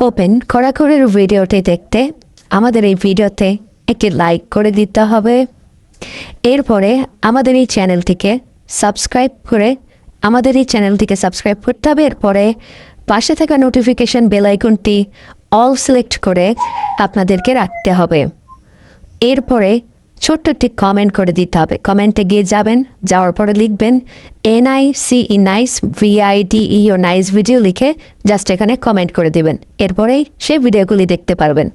Open খড়াখড়ির ভিডিওটি দেখতে আমাদের এই ভিডিওতে একটি লাইক করে দিতে হবে। এরপরে আমাদের এই চ্যানেলটিকে সাবস্ক্রাইব করতে হবে। এরপরে পাশে থাকা নোটিফিকেশন বেল আইকনটি অল সিলেক্ট করে আপনাদেরকে রাখতে হবে। এরপরে ছোট্ট একটি কমেন্ট করে দিতে হবে। কমেন্টে গিয়ে যাওয়ার পরে লিখবেন NICE nice VIDEO nice video লিখে জাস্ট এখানে কমেন্ট করে দিবেন। এরপরেই সেই ভিডিওগুলি দেখতে পারবেন।